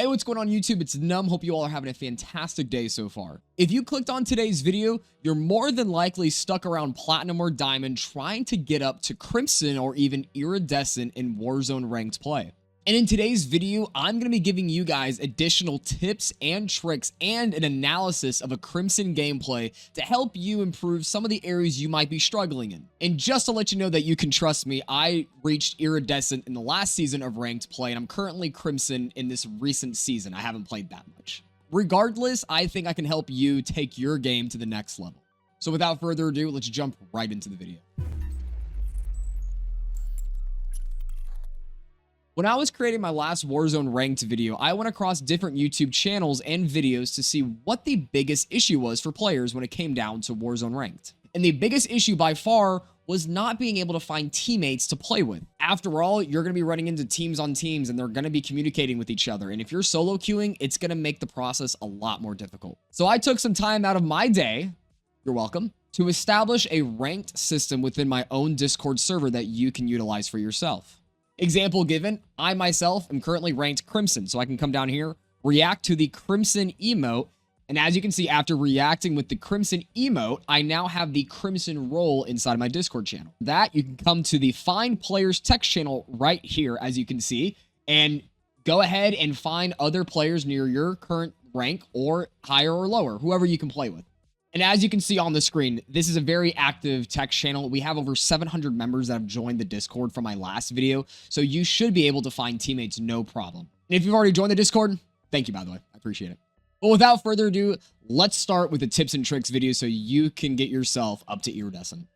Hey, what's going on YouTube? It's Numb. Hope you all are having a fantastic day so far. If you clicked on today's video, you're more than likely stuck around Platinum or Diamond trying to get up to Crimson or even Iridescent in Warzone ranked play. And in today's video, I'm going to be giving you guys additional tips and tricks and an analysis of a Crimson gameplay to help you improve some of the areas you might be struggling in. And just to let you know that you can trust me, I reached Iridescent in the last season of ranked play, and I'm currently Crimson in this recent season. I haven't played that much. Regardless, I think I can help you take your game to the next level. So without further ado, let's jump right into the video. When I was creating my last Warzone ranked video, I went across different YouTube channels and videos to see what the biggest issue was for players when it came down to Warzone ranked. And the biggest issue by far was not being able to find teammates to play with. After all, you're going to be running into teams on teams and they're going to be communicating with each other. And if you're solo queuing, it's going to make the process a lot more difficult. So I took some time out of my day, you're welcome, to establish a ranked system within my own Discord server that you can utilize for yourself. Example given, I myself am currently ranked Crimson, so I can come down here, react to the Crimson emote, and as you can see, after reacting with the Crimson emote, I now have the Crimson role inside my Discord channel. That, you can come to the Find Players text channel right here, as you can see, and go ahead and find other players near your current rank or higher or lower, whoever you can play with. And as you can see on the screen, this is a very active text channel. We have over 700 members that have joined the Discord from my last video, so you should be able to find teammates no problem. And if you've already joined the Discord, thank you, by the way. I appreciate it. But without further ado, let's start with the tips and tricks video so you can get yourself up to Iridescent.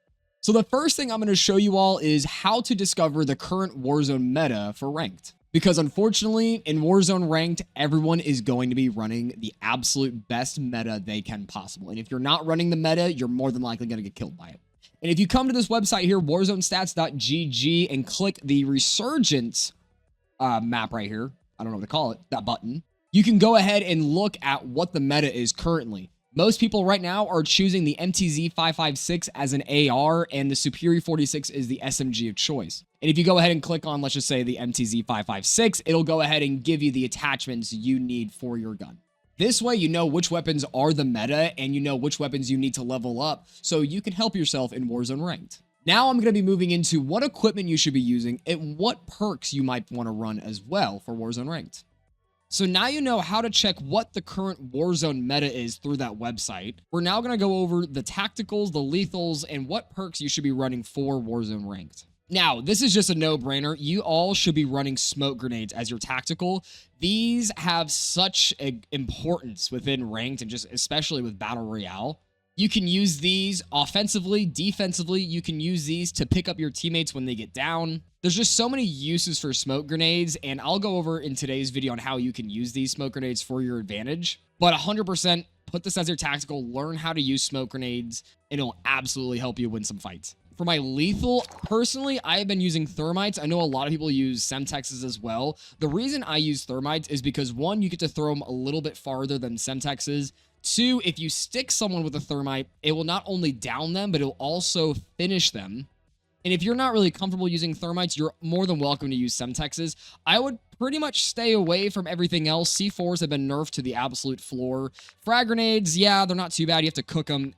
So the first thing I'm going to show you all is how to discover the current Warzone meta for ranked. Because unfortunately, in Warzone ranked, everyone is going to be running the absolute best meta they can possible. And if you're not running the meta, you're more than likely going to get killed by it. And if you come to this website here, warzone-stats.gg, and click the Resurgence map right here, I don't know what to call it, that button, you can go ahead and look at what the meta is currently. Most people right now are choosing the MTZ-556 as an AR, and the Superi 46 is the SMG of choice. And if you go ahead and click on, let's just say, the MTZ-556, it'll go ahead and give you the attachments you need for your gun. This way, you know which weapons are the meta, and you know which weapons you need to level up, so you can help yourself in Warzone ranked. Now I'm going to be moving into what equipment you should be using and what perks you might want to run as well for Warzone ranked. So now you know how to check what the current Warzone meta is through that website. We're now going to go over the tacticals, the lethals, and what perks you should be running for Warzone ranked. Now, this is just a no-brainer. You all should be running smoke grenades as your tactical. These have such an importance within ranked and just especially with Battle Royale. You can use these offensively, defensively. You can use these to pick up your teammates when they get down. There's just so many uses for smoke grenades, and I'll go over in today's video on how you can use these smoke grenades for your advantage. But 100% put this as your tactical, learn how to use smoke grenades, and it'll absolutely help you win some fights. For my lethal, personally, I have been using thermites. I know a lot of people use Semtexes as well. The reason I use thermites is because, one, you get to throw them a little bit farther than Semtexes. Two, if you stick someone with a thermite, it will not only down them, but it'll also finish them. And if you're not really comfortable using thermites, you're more than welcome to use Semtexes. I would pretty much stay away from everything else. C4s have been nerfed to the absolute floor. Frag grenades, yeah, they're not too bad. You have to cook them.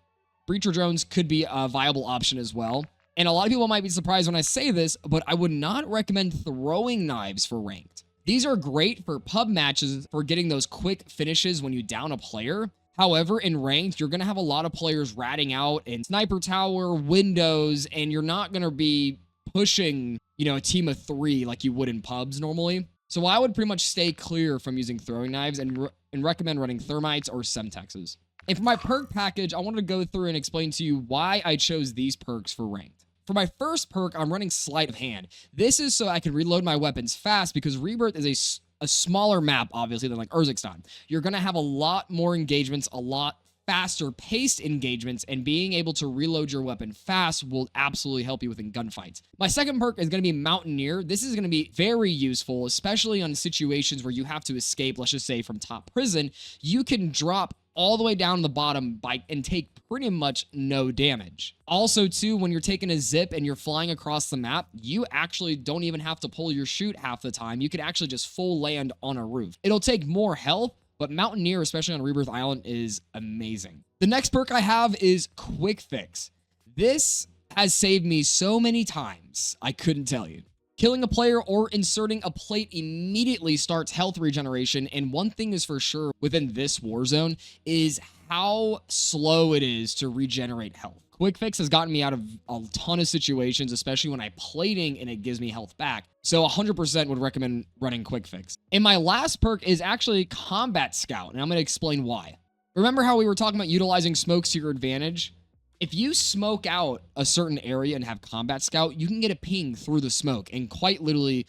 Breacher drones could be a viable option as well. And a lot of people might be surprised when I say this, but I would not recommend throwing knives for ranked. These are great for pub matches for getting those quick finishes when you down a player. However, in ranked, you're going to have a lot of players ratting out in sniper tower, windows, and you're not going to be pushing, a team of 3 like you would in pubs normally. So I would pretty much stay clear from using throwing knives and recommend running thermites or Semtexes. And for my perk package, I wanted to go through and explain to you why I chose these perks for ranked. For my first perk, I'm running Sleight of Hand. This is so I can reload my weapons fast because Rebirth is a smaller map, obviously, than like Urzikstan. You're going to have a lot more engagements, a lot faster paced engagements, and being able to reload your weapon fast will absolutely help you within gunfights. My second perk is going to be Mountaineer. This is going to be very useful, especially on situations where you have to escape, let's just say from top prison. You can drop all the way down to the bottom and take pretty much no damage. Also, too, when you're taking a zip and you're flying across the map, you actually don't even have to pull your chute half the time. You could actually just full land on a roof. It'll take more health, but Mountaineer, especially on Rebirth Island, is amazing. The next perk I have is Quick Fix. This has saved me so many times, I couldn't tell you. Killing a player or inserting a plate immediately starts health regeneration, and one thing is for sure within this Warzone is how slow it is to regenerate health. Quick Fix has gotten me out of a ton of situations, especially when I'm plating and it gives me health back. So 100% would recommend running Quick Fix. And my last perk is actually Combat Scout, and I'm going to explain why. Remember how we were talking about utilizing smokes to your advantage? If you smoke out a certain area and have Combat Scout, you can get a ping through the smoke and quite literally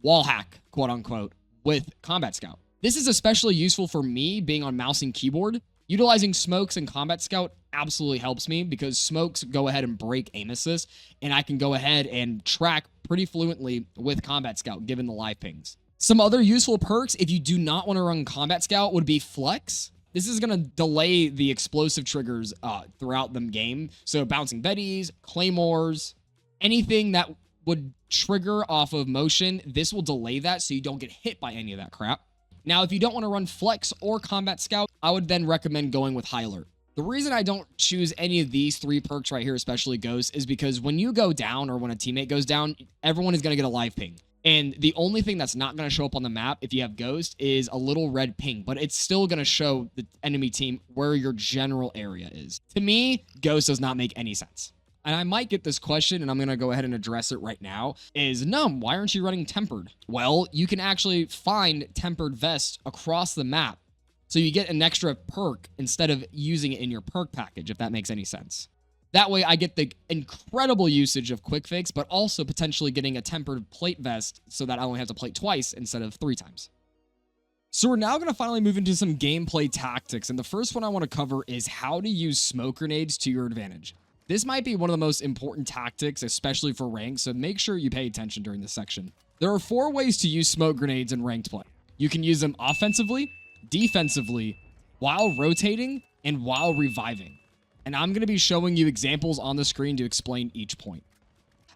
wall hack, quote unquote, with Combat Scout. This is especially useful for me being on mouse and keyboard. Utilizing smokes and Combat Scout absolutely helps me because smokes go ahead and break aim assist, and I can go ahead and track pretty fluently with Combat Scout given the live pings. Some other useful perks if you do not want to run Combat Scout would be Flex. This is going to delay the explosive triggers throughout the game. So bouncing Bettys, Claymores, anything that would trigger off of motion, this will delay that so you don't get hit by any of that crap. Now, if you don't want to run Flex or Combat Scout, I would then recommend going with High Alert. The reason I don't choose any of these 3 perks right here, especially Ghost, is because when you go down or when a teammate goes down, everyone is going to get a live ping. And the only thing that's not going to show up on the map if you have Ghost is a little red ping, but it's still going to show the enemy team where your general area is. To me, Ghost does not make any sense. And I might get this question, and I'm going to go ahead and address it right now, is Numb, why aren't you running Tempered? Well, you can actually find Tempered Vest across the map, so you get an extra perk instead of using it in your perk package, if that makes any sense. That way, I get the incredible usage of Quick Fix, but also potentially getting a tempered plate vest so that I only have to plate twice instead of 3 times. So we're now going to finally move into some gameplay tactics, and the first one I want to cover is how to use smoke grenades to your advantage. This might be one of the most important tactics, especially for ranked, so make sure you pay attention during this section. There are 4 ways to use smoke grenades in ranked play. You can use them offensively, defensively, while rotating, and while reviving. And I'm going to be showing you examples on the screen to explain each point.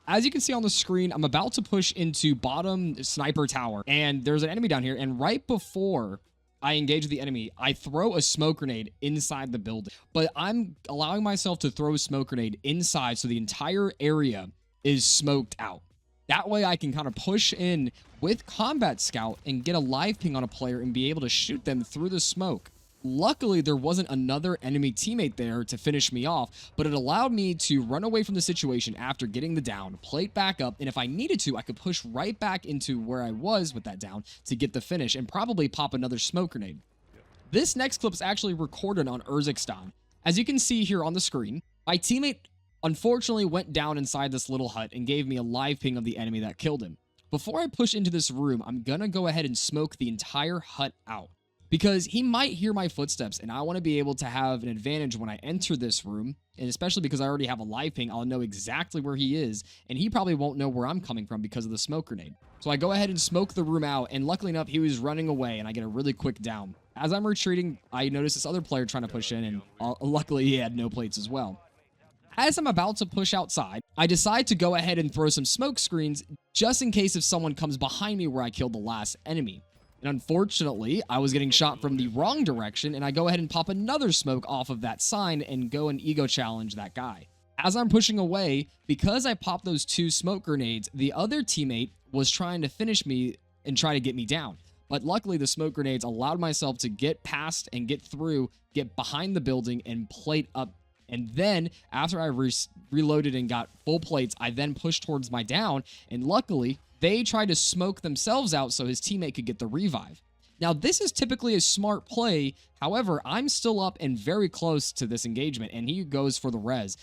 As you can see on the screen, I'm about to push into bottom sniper tower, and there's an enemy down here, and right before I engage the enemy, I throw a smoke grenade inside the building. But I'm allowing myself to throw a smoke grenade inside so the entire area is smoked out. That way I can kind of push in with Combat Scout and get a live ping on a player and be able to shoot them through the smoke. Luckily, there wasn't another enemy teammate there to finish me off, but it allowed me to run away from the situation after getting the down, plate back up, and if I needed to, I could push right back into where I was with that down to get the finish and probably pop another smoke grenade. This next clip is actually recorded on Urzikstan. As you can see here on the screen, my teammate unfortunately went down inside this little hut and gave me a live ping of the enemy that killed him. Before I push into this room, I'm gonna go ahead and smoke the entire hut out, because he might hear my footsteps, and I want to be able to have an advantage when I enter this room, and especially because I already have a live ping, I'll know exactly where he is, and he probably won't know where I'm coming from because of the smoke grenade. So I go ahead and smoke the room out, and luckily enough, he was running away, and I get a really quick down. As I'm retreating, I notice this other player trying to push in, and luckily he had no plates as well. As I'm about to push outside, I decide to go ahead and throw some smoke screens just in case if someone comes behind me where I killed the last enemy. And unfortunately, I was getting shot from the wrong direction, and I go ahead and pop another smoke off of that sign and go and ego challenge that guy. As I'm pushing away, because I popped those 2 smoke grenades, the other teammate was trying to finish me and try to get me down. But luckily, the smoke grenades allowed myself to get past and get through, get behind the building, and plate up. And then, after I reloaded and got full plates, I then pushed towards my down, and luckily, they tried to smoke themselves out so his teammate could get the revive. Now, this is typically a smart play. However, I'm still up and very close to this engagement, and he goes for the res.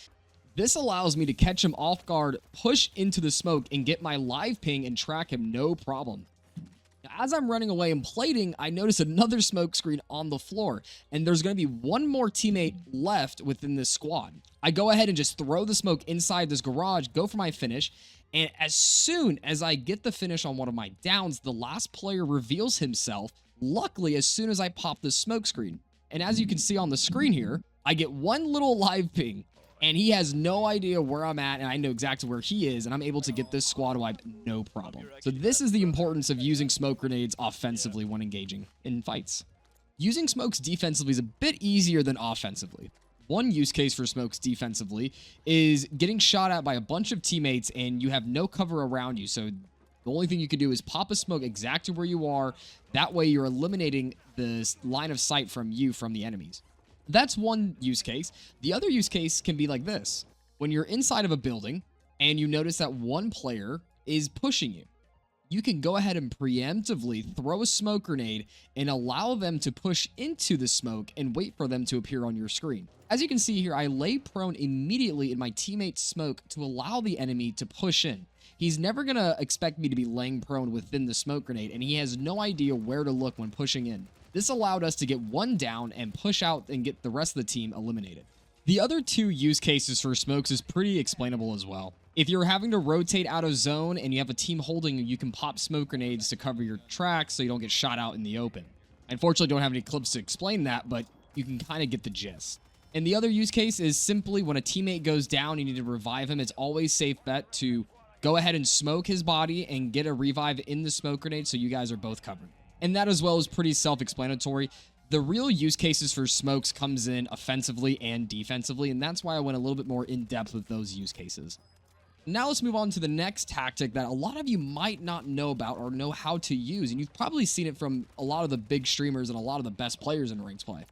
This allows me to catch him off guard, push into the smoke, and get my live ping and track him no problem. As I'm running away and plating, I notice another smoke screen on the floor, and there's going to be one more teammate left within this squad. I go ahead and just throw the smoke inside this garage, go for my finish, and as soon as I get the finish on one of my downs, the last player reveals himself, luckily as soon as I pop the smoke screen. And as you can see on the screen here, I get one little live ping, and he has no idea where I'm at, and I know exactly where he is, and I'm able to get this squad wipe no problem. So this is the importance of using smoke grenades offensively when engaging in fights. Using smokes defensively is a bit easier than offensively. One use case for smokes defensively is getting shot at by a bunch of teammates and you have no cover around you. So the only thing you can do is pop a smoke exactly where you are. That way you're eliminating the line of sight from the enemies. That's one use case. The other use case can be like this. When you're inside of a building and you notice that one player is pushing you, you can go ahead and preemptively throw a smoke grenade and allow them to push into the smoke and wait for them to appear on your screen. As you can see here, I lay prone immediately in my teammate's smoke to allow the enemy to push in. He's never going to expect me to be laying prone within the smoke grenade, and he has no idea where to look when pushing in. This allowed us to get one down and push out and get the rest of the team eliminated. The other two use cases for smokes is pretty explainable as well. If you're having to rotate out of zone and you have a team holding you, you can pop smoke grenades to cover your tracks so you don't get shot out in the open. I unfortunately don't have any clips to explain that, but you can kind of get the gist. And the other use case is simply when a teammate goes down, you need to revive him. It's always safe bet to go ahead and smoke his body and get a revive in the smoke grenade so you guys are both covered. And that as well is pretty self-explanatory. The real use cases for smokes comes in offensively and defensively, and that's why I went a little bit more in depth with those use cases. Now let's move on to the next tactic that a lot of you might not know about or know how to use, and you've probably seen it from a lot of the big streamers and a lot of the best players in ranked play.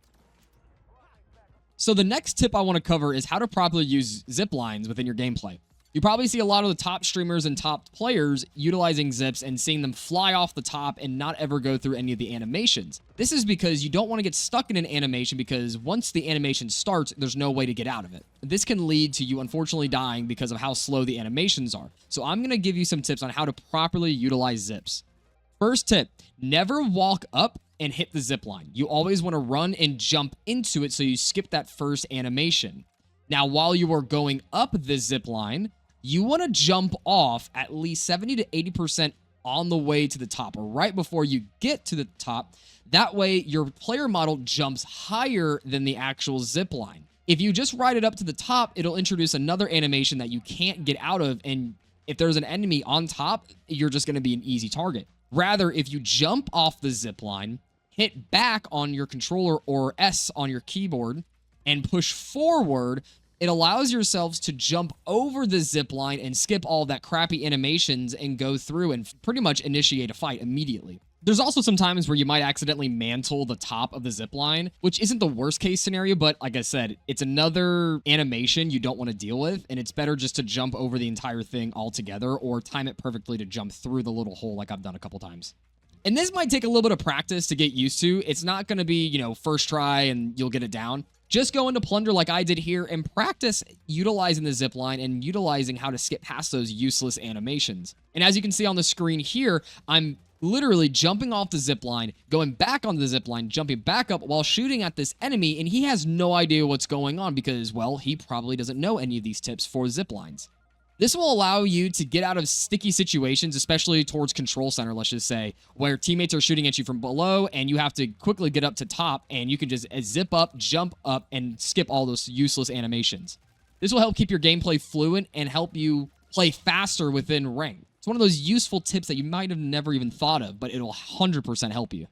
So the next tip I want to cover is how to properly use zip lines within your gameplay. You probably see a lot of the top streamers and top players utilizing zips and seeing them fly off the top and not ever go through any of the animations. This is because you don't want to get stuck in an animation because once the animation starts, there's no way to get out of it. This can lead to you unfortunately dying because of how slow the animations are. So I'm going to give you some tips on how to properly utilize zips. First tip, never walk up and hit the zip line. You always want to run and jump into it so you skip that first animation. Now, while you are going up the zip line, you want to jump off at least 70 to 80% on the way to the top or right before you get to the top. That way, your player model jumps higher than the actual zip line. If you just ride it up to the top, it'll introduce another animation that you can't get out of, and if there's an enemy on top, you're just going to be an easy target. Rather, if you jump off the zip line, hit back on your controller or S on your keyboard, and push forward, it allows yourselves to jump over the zip line and skip all that crappy animations and go through and pretty much initiate a fight immediately. There's also some times where you might accidentally mantle the top of the zip line, which isn't the worst case scenario, but like I said, it's another animation you don't want to deal with, and it's better just to jump over the entire thing altogether or time it perfectly to jump through the little hole like I've done a couple times. And this might take a little bit of practice to get used to. It's not going to be, first try and you'll get it down. Just go into Plunder like I did here and practice utilizing the zip line and utilizing how to skip past those useless animations. And as you can see on the screen here, I'm literally jumping off the zip line, going back on the zip line, jumping back up while shooting at this enemy, and he has no idea what's going on because, well, he probably doesn't know any of these tips for zip lines. This will allow you to get out of sticky situations, especially towards control center, let's just say, where teammates are shooting at you from below and you have to quickly get up to top and you can just zip up, jump up, and skip all those useless animations. This will help keep your gameplay fluent and help you play faster within rank. It's one of those useful tips that you might have never even thought of, but it'll 100% help you.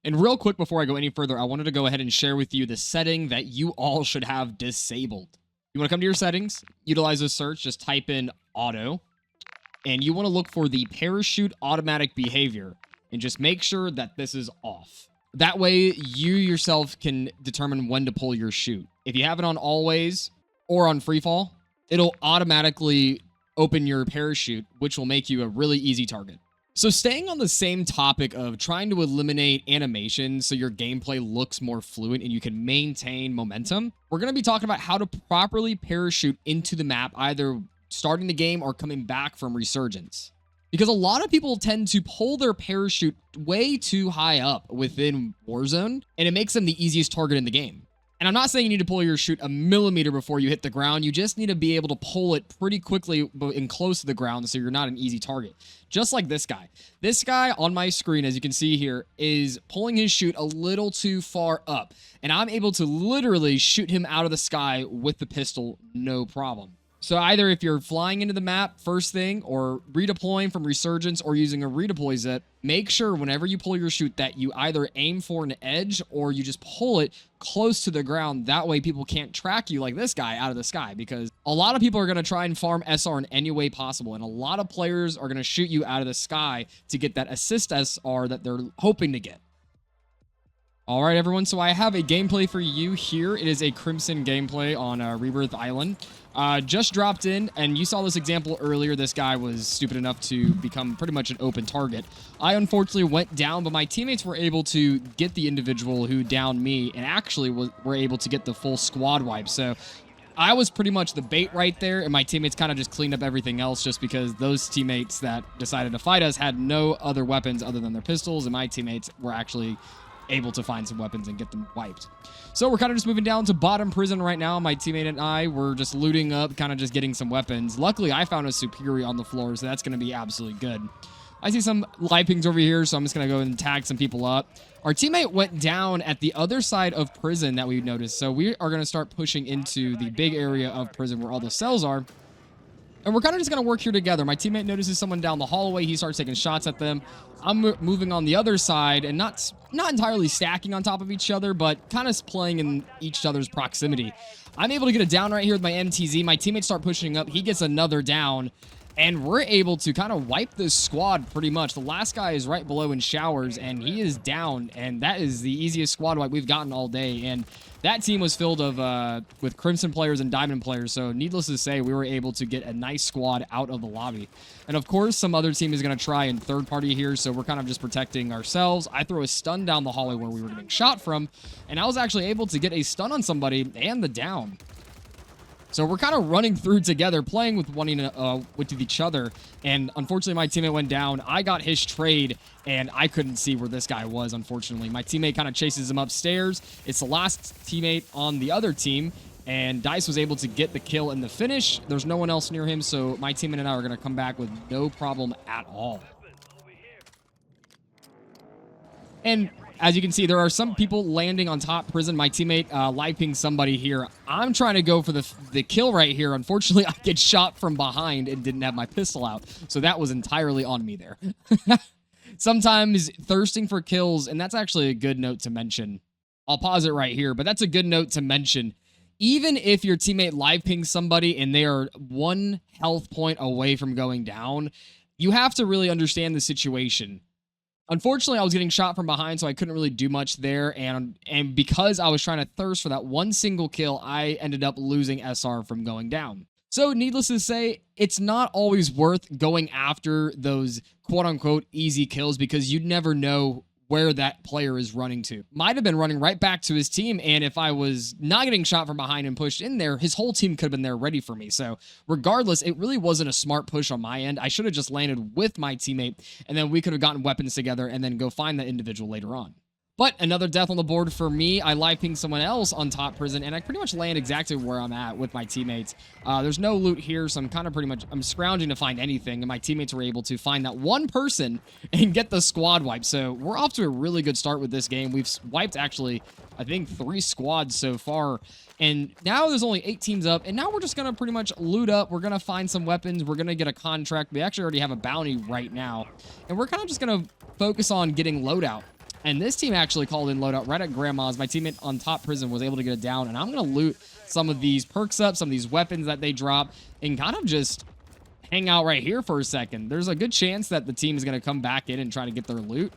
And real quick before I go any further, I wanted to go ahead and share with you the setting that you all should have disabled. You want to come to your settings, utilize a search, just type in auto, and you want to look for the parachute automatic behavior, and just make sure that this is off. That way, you yourself can determine when to pull your chute. If you have it on always or on free fall, it'll automatically open your parachute, which will make you a really easy target. So staying on the same topic of trying to eliminate animations so your gameplay looks more fluent and you can maintain momentum, we're going to be talking about how to properly parachute into the map, either starting the game or coming back from resurgence. Because a lot of people tend to pull their parachute way too high up within Warzone, and it makes them the easiest target in the game. And I'm not saying you need to pull your chute a millimeter before you hit the ground. You just need to be able to pull it pretty quickly and close to the ground so you're not an easy target. Just like this guy. This guy on my screen, as you can see here, is pulling his chute a little too far up. And I'm able to literally shoot him out of the sky with the pistol, no problem. So either if you're flying into the map first thing or redeploying from Resurgence or using a redeploy zip, make sure whenever you pull your chute that you either aim for an edge or you just pull it close to the ground. That way people can't track you like this guy out of the sky, because a lot of people are going to try and farm SR in any way possible. And a lot of players are going to shoot you out of the sky to get that assist SR that they're hoping to get. All right, everyone, so I have a gameplay for you here. It is a Crimson gameplay on Rebirth Island. Just dropped in, and you saw this example earlier. This guy was stupid enough to become pretty much an open target. I unfortunately went down, but my teammates were able to get the individual who downed me, and actually were able to get the full squad wipe. So I was pretty much the bait right there, and my teammates kind of just cleaned up everything else just because those teammates that decided to fight us had no other weapons other than their pistols, and my teammates were actually able to find some weapons and get them wiped. So we're kind of just moving down to bottom prison right now. My teammate and I were just looting up, kind of just getting some weapons. Luckily, I found a Superior on the floor, so that's going to be absolutely good. I see some live pings over here, so I'm just going to go and tag some people up. Our teammate went down at the other side of prison that we noticed, so we are going to start pushing into the big area of prison where all the cells are. And we're kind of just going to work here together. My teammate notices someone down the hallway. He starts taking shots at them. I'm moving on the other side and not entirely stacking on top of each other, but kind of playing in each other's proximity. I'm able to get a down right here with my MTZ. My teammates start pushing up. He gets another down, and we're able to kind of wipe this squad pretty much. The last guy is right below in showers, and he is down, and that is the easiest squad wipe we've gotten all day. And that team was filled with Crimson players and Diamond players, so needless to say, we were able to get a nice squad out of the lobby. And of course, some other team is going to try and third party here, so we're kind of just protecting ourselves. I throw a stun down the hallway where we were getting shot from, and I was actually able to get a stun on somebody and the down. So we're kind of running through together, playing with with each other. And unfortunately, my teammate went down. I got his trade, and I couldn't see where this guy was, unfortunately. My teammate kind of chases him upstairs. It's the last teammate on the other team, and Dice was able to get the kill and the finish. There's no one else near him, so my teammate and I are going to come back with no problem at all. And as you can see, there are some people landing on top prison. My teammate live pinged somebody here. I'm trying to go for the kill right here. Unfortunately, I get shot from behind and didn't have my pistol out. So that was entirely on me there. Sometimes thirsting for kills, and that's actually a good note to mention. I'll pause it right here, but that's a good note to mention. Even if your teammate live pings somebody and they are 1 health point away from going down, you have to really understand the situation. Unfortunately, I was getting shot from behind, so I couldn't really do much there, and because I was trying to thirst for that one single kill, I ended up losing SR from going down. So needless to say, it's not always worth going after those quote-unquote easy kills because you never know where that player is running to. Might have been running right back to his team, and if I was not getting shot from behind and pushed in there, his whole team could have been there ready for me. So regardless, it really wasn't a smart push on my end. I should have just landed with my teammate, and then we could have gotten weapons together and then go find that individual later on. But another death on the board for me. I live pinged someone else on top prison, and I pretty much land exactly where I'm at with my teammates. There's no loot here, so I'm scrounging to find anything, and my teammates were able to find that one person and get the squad wipe. So we're off to a really good start with this game. We've wiped, actually, I think 3 squads so far, and now there's only 8 teams up, and now we're just going to pretty much loot up. We're going to find some weapons. We're going to get a contract. We actually already have a bounty right now, and we're kind of just going to focus on getting loadout. And this team actually called in loadout right at Grandma's. My teammate on top prison was able to get it down. And I'm going to loot some of these perks up, some of these weapons that they drop, and kind of just hang out right here for a second. There's a good chance that the team is going to come back in and try to get their loot.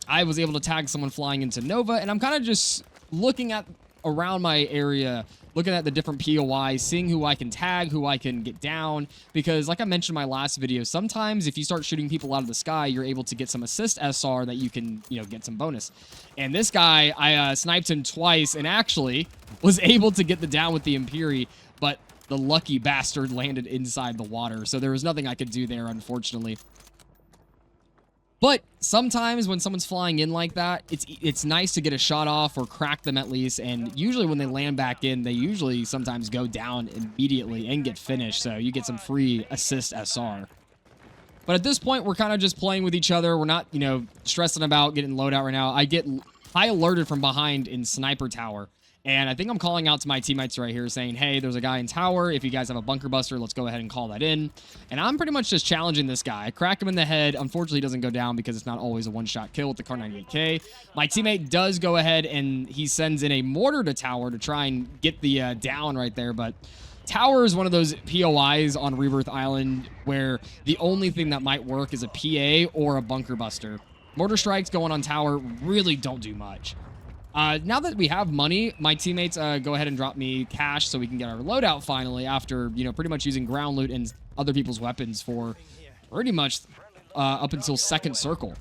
I was able to tag someone flying into Nova, and I'm kind of just looking at around my area, looking at the different POIs, seeing who I can tag, who I can get down, because like I mentioned in my last video, sometimes if you start shooting people out of the sky, you're able to get some assist SR that you can, get some bonus. And this guy, I sniped him twice and actually was able to get the down with the Imperi, but the lucky bastard landed inside the water, so there was nothing I could do there, unfortunately. But sometimes when someone's flying in like that, it's nice to get a shot off or crack them at least. And usually when they land back in, they usually sometimes go down immediately and get finished. So you get some free assist SR. But at this point, we're kind of just playing with each other. We're not, you know, stressing about getting loadout right now. I get high alerted from behind in Sniper Tower. And I think I'm calling out to my teammates right here saying, hey, there's a guy in tower. If you guys have a bunker buster, let's go ahead and call that in. And I'm pretty much just challenging this guy. I crack him in the head. Unfortunately, he doesn't go down because it's not always a one-shot kill with the Kar98K. My teammate does go ahead and he sends in a mortar to tower to try and get the down right there. But tower is one of those POIs on Rebirth Island where the only thing that might work is a PA or a bunker buster. Mortar strikes going on tower really don't do much. Now that we have money, my teammates go ahead and drop me cash so we can get our loadout finally after, you know, pretty much using ground loot and other people's weapons for pretty much up until second circle.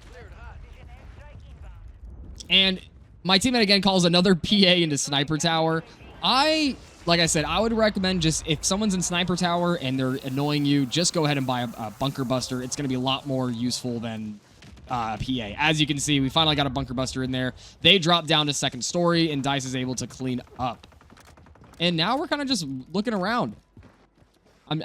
And my teammate again calls another PA into Sniper Tower. Like I said, I would recommend just if someone's in Sniper Tower and they're annoying you, just go ahead and buy a bunker buster. It's going to be a lot more useful than PA. As you can see, we finally got a bunker buster in there. They drop down to second story and Dice is able to clean up. And now we're kind of just looking around.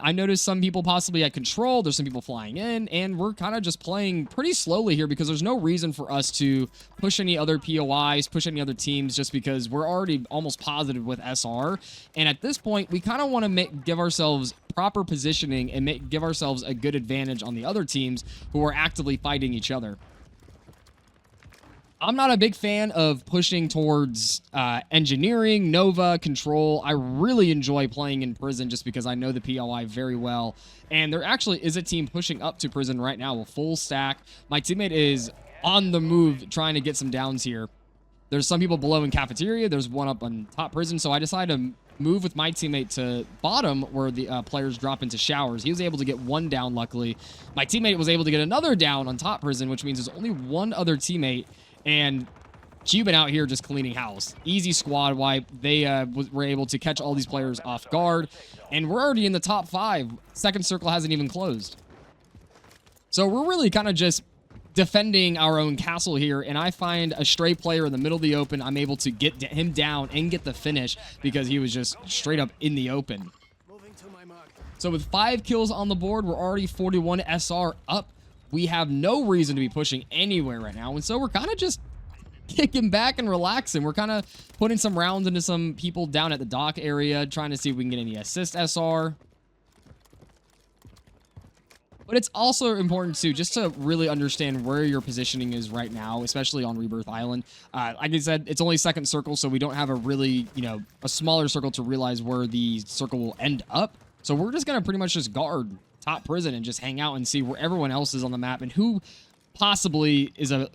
I noticed some people possibly at control. There's some people flying in, and we're kind of just playing pretty slowly here because there's no reason for us to push any other POIs, push any other teams, just because we're already almost positive with SR. And at this point, we kind of want to give ourselves proper positioning and give ourselves a good advantage on the other teams who are actively fighting each other. I'm not a big fan of pushing towards engineering, Nova, control. I really enjoy playing in prison just because I know the POI very well. And there actually is a team pushing up to prison right now, a full stack. My teammate is on the move trying to get some downs here. There's some people below in cafeteria. There's one up on top prison. So I decided to move with my teammate to bottom where the players drop into showers. He was able to get one down, luckily. My teammate was able to get another down on top prison, which means there's only one other teammate. And Cuban out here just cleaning house. Easy squad wipe. They were able to catch all these players off guard. And we're already in the top 5. Second circle hasn't even closed. So we're really kind of just defending our own castle here. And I find a stray player in the middle of the open. I'm able to get him down and get the finish because he was just straight up in the open. So with 5 kills on the board, we're already 41 SR up. We have no reason to be pushing anywhere right now. And so we're kind of just kicking back and relaxing. We're kind of putting some rounds into some people down at the dock area, trying to see if we can get any assist SR. But it's also important, too, just to really understand where your positioning is right now, especially on Rebirth Island. Like I said, it's only second circle, so we don't have a really, you know, a smaller circle to realize where the circle will end up. So we're just going to pretty much just guard top prison and just hang out and see where everyone else is on the map and who possibly is a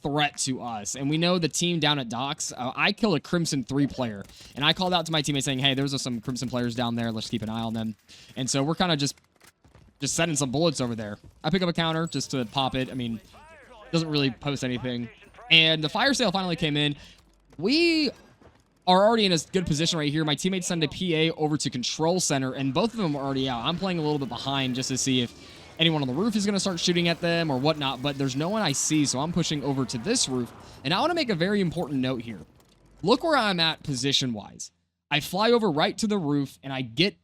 threat to us. And we know the team down at docks. I killed a Crimson 3 player, and I called out to my teammates saying, hey, there's some Crimson players down there. Let's keep an eye on them. And so we're kind of just sending some bullets over there. I pick up a counter just to pop it. I mean, doesn't really post anything. And the fire sale finally came in. We are already in a good position right here. My teammates send a PA over to control center, and both of them are already out. I'm playing a little bit behind just to see if anyone on the roof is going to start shooting at them or whatnot, but there's no one I see, so I'm pushing over to this roof. And I want to make a very important note here. Look where I'm at position-wise. I fly over right to the roof, and I get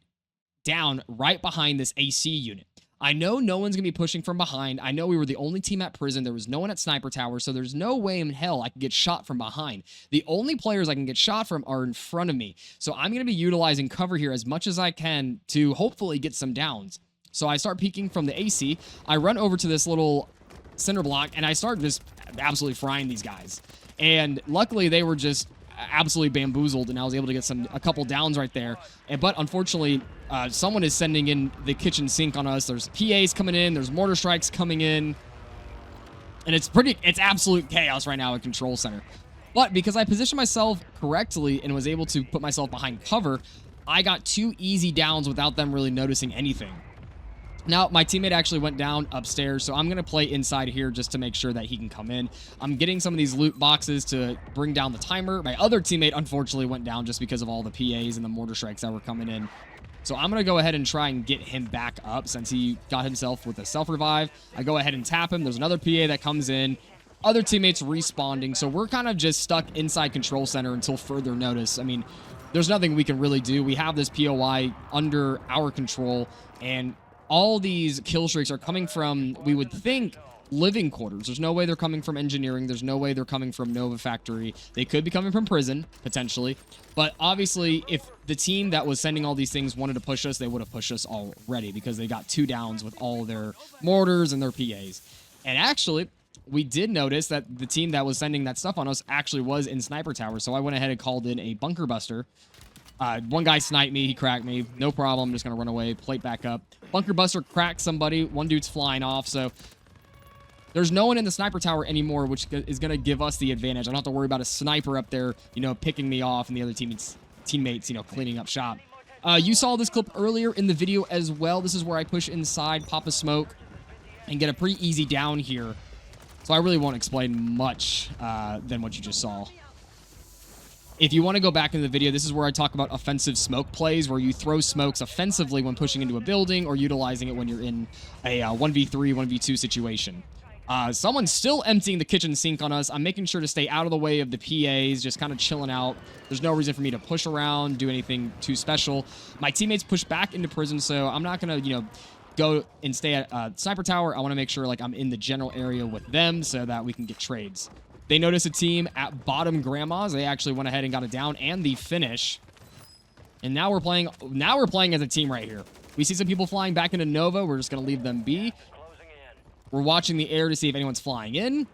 down right behind this AC unit. I know no one's going to be pushing from behind. I know we were the only team at prison. There was no one at Sniper Tower, so there's no way in hell I can get shot from behind. The only players I can get shot from are in front of me. So I'm going to be utilizing cover here as much as I can to hopefully get some downs. So I start peeking from the AC. I run over to this little cinder block, and I start just absolutely frying these guys. And luckily, they were just absolutely bamboozled, and I was able to get a couple downs right there. But unfortunately, someone is sending in the kitchen sink on us. There's PAs coming in. There's mortar strikes coming in. And it's absolute chaos right now at Control Center. But because I positioned myself correctly and was able to put myself behind cover, I got 2 easy downs without them really noticing anything. Now, my teammate actually went down upstairs, so I'm going to play inside here just to make sure that he can come in. I'm getting some of these loot boxes to bring down the timer. My other teammate, unfortunately, went down just because of all the PAs and the mortar strikes that were coming in. So I'm going to go ahead and try and get him back up since he got himself with a self-revive. I go ahead and tap him. There's another PA that comes in. Other teammates responding. So we're kind of just stuck inside control center until further notice. I mean, there's nothing we can really do. We have this POI under our control, and all these kill streaks are coming from, we would think, living quarters. There's no way they're coming from engineering. There's no way they're coming from Nova Factory. They could be coming from prison, potentially. But obviously, if the team that was sending all these things wanted to push us, they would have pushed us already because they got 2 downs with all their mortars and their PAs. And actually, we did notice that the team that was sending that stuff on us actually was in Sniper Tower. So I went ahead and called in a bunker buster. One guy sniped me. He cracked me. No problem. I'm just going to run away. Plate back up. Bunker buster cracked somebody. One dude's flying off. So there's no one in the Sniper Tower anymore, which is going to give us the advantage. I don't have to worry about a sniper up there, you know, picking me off and the other teammates, you know, cleaning up shop. You saw this clip earlier in the video as well. This is where I push inside, pop a smoke, and get a pretty easy down here. So I really won't explain much than what you just saw. If you want to go back in the video, this is where I talk about offensive smoke plays, where you throw smokes offensively when pushing into a building or utilizing it when you're in a 1v3, 1v2 situation. Someone's still emptying the kitchen sink on us. I'm making sure to stay out of the way of the PAs, just kind of chilling out. There's no reason for me to push around, do anything too special. My teammates push back into prison, so I'm not going to, you know, go and stay at Sniper Tower. I want to make sure like I'm in the general area with them so that we can get trades. They notice a team at bottom Grandma's. They actually went ahead and got it down and the finish. And now we're playing as a team right here. We see some people flying back into Nova. We're just going to leave them be. We're watching the air to see if anyone's flying in.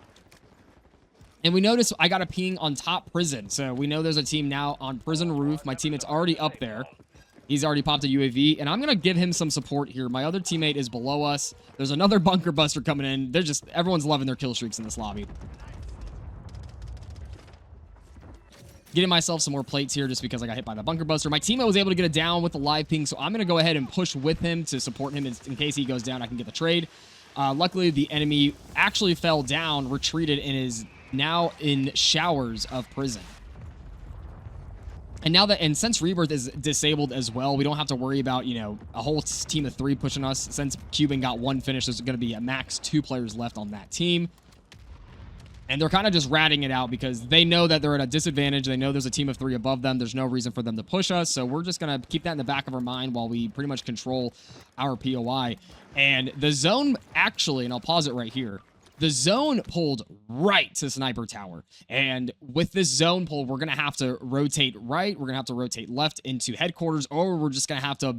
And we notice I got a ping on top prison. So we know there's a team now on prison roof. My teammate's already up there. He's already popped a UAV, and I'm going to give him some support here. My other teammate is below us. There's another bunker buster coming in. Everyone's loving their kill streaks in this lobby. Getting myself some more plates here just because I got hit by the bunker buster. My teammate was able to get it down with the live ping, so I'm going to go ahead and push with him to support him in case he goes down. I can get the trade. Luckily, the enemy actually fell down, retreated, and is now in showers of prison. And since Rebirth is disabled as well, we don't have to worry about, you know, a whole team of 3 pushing us. Since Cuban got 1 finish, there's going to be a max 2 players left on that team. And they're kind of just ratting it out because they know that they're at a disadvantage. They know there's a team of 3 above them. There's no reason for them to push us. So we're just going to keep that in the back of our mind while we pretty much control our POI. And the zone actually, and I'll pause it right here, the zone pulled right to Sniper Tower. And with this zone pull, we're going to have to rotate right. We're going to have to rotate left into headquarters, or we're just going to have to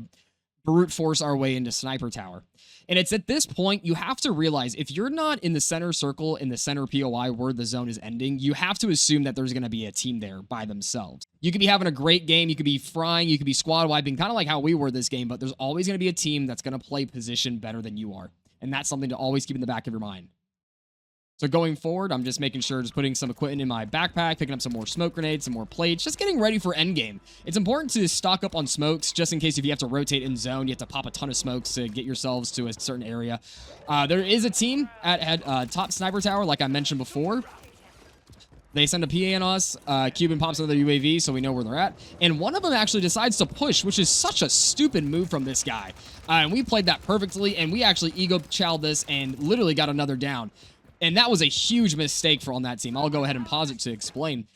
brute force our way into Sniper Tower. And it's at this point, you have to realize if you're not in the center circle, in the center POI where the zone is ending, you have to assume that there's going to be a team there by themselves. You could be having a great game. You could be frying. You could be squad wiping, kind of like how we were this game, but there's always going to be a team that's going to play position better than you are. And that's something to always keep in the back of your mind. So going forward, I'm just making sure, just putting some equipment in my backpack, picking up some more smoke grenades, some more plates, just getting ready for endgame. It's important to stock up on smokes, just in case if you have to rotate in zone, you have to pop a ton of smokes to get yourselves to a certain area. There is a team at top Sniper Tower, like I mentioned before. They send a PA on us. Cuban pops another UAV, so we know where they're at. And one of them actually decides to push, which is such a stupid move from this guy. And we played that perfectly, and we actually ego-chowed this and literally got another down. And that was a huge mistake on that team. I'll go ahead and pause it to explain.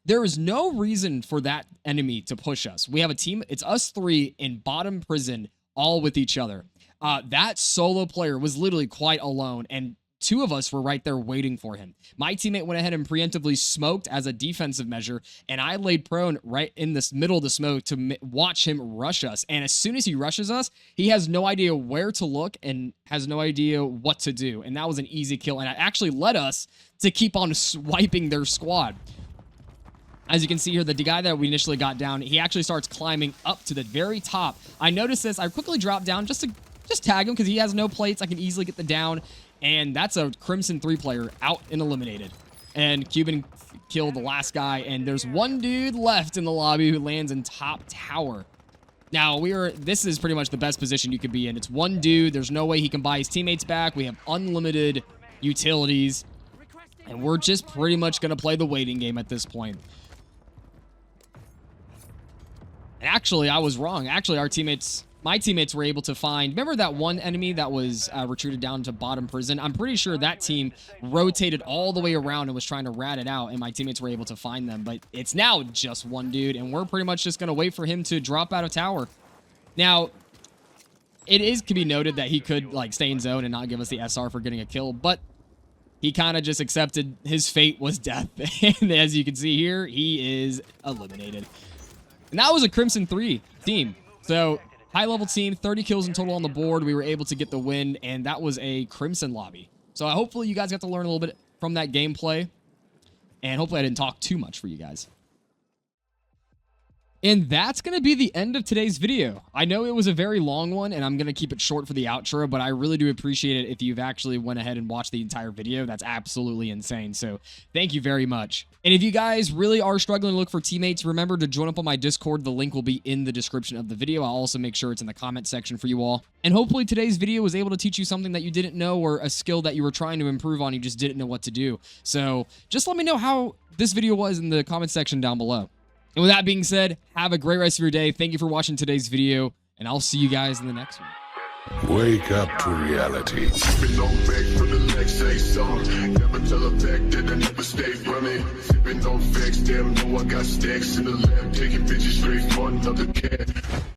There is no reason for that enemy to push us. We have a team. It's us 3 in bottom prison, all with each other. That solo player was literally quite alone, and 2 of us were right there waiting for him. My teammate went ahead and preemptively smoked as a defensive measure, and I laid prone right in this middle of the smoke to watch him rush us. And as soon as he rushes us, he has no idea where to look and has no idea what to do. And that was an easy kill, and it actually led us to keep on swiping their squad. As you can see here, the guy that we initially got down, he actually starts climbing up to the very top. I noticed this. I quickly dropped down just to tag him because he has no plates. I can easily get the down. And that's a Crimson 3 player out and eliminated. And Cuban killed the last guy. And there's one dude left in the lobby who lands in top tower. Now, this is pretty much the best position you could be in. It's one dude. There's no way he can buy his teammates back. We have unlimited utilities. And we're just pretty much going to play the waiting game at this point. And actually, I was wrong. Actually, our teammates my teammates were able to find, remember that one enemy that was retreated down to bottom prison? I'm pretty sure that team rotated all the way around and was trying to rat it out, and my teammates were able to find them. But it's now just one dude, and we're pretty much just going to wait for him to drop out of tower. Now, it can be noted that he could like stay in zone and not give us the SR for getting a kill, but he kind of just accepted his fate was death. And as you can see here, he is eliminated. And that was a Crimson 3 team. So high-level team, 30 kills in total on the board. We were able to get the win, and that was a Crimson lobby. So hopefully you guys got to learn a little bit from that gameplay, and hopefully I didn't talk too much for you guys. And that's going to be the end of today's video. I know it was a very long one, and I'm going to keep it short for the outro, but I really do appreciate it if you've actually went ahead and watched the entire video. That's absolutely insane, so thank you very much. And if you guys really are struggling to look for teammates, remember to join up on my Discord. The link will be in the description of the video. I'll also make sure it's in the comment section for you all. And hopefully today's video was able to teach you something that you didn't know, or a skill that you were trying to improve on, you just didn't know what to do. So just let me know how this video was in the comment section down below. And with that being said, have a great rest of your day. Thank you for watching today's video, and I'll see you guys in the next one. Wake up to reality. Sipping on back from the Lex say song. Never tell a fact that I never stay from it. Sipping on facts, damn, know I got stacks in the lab. Taking bitches straight for another cat.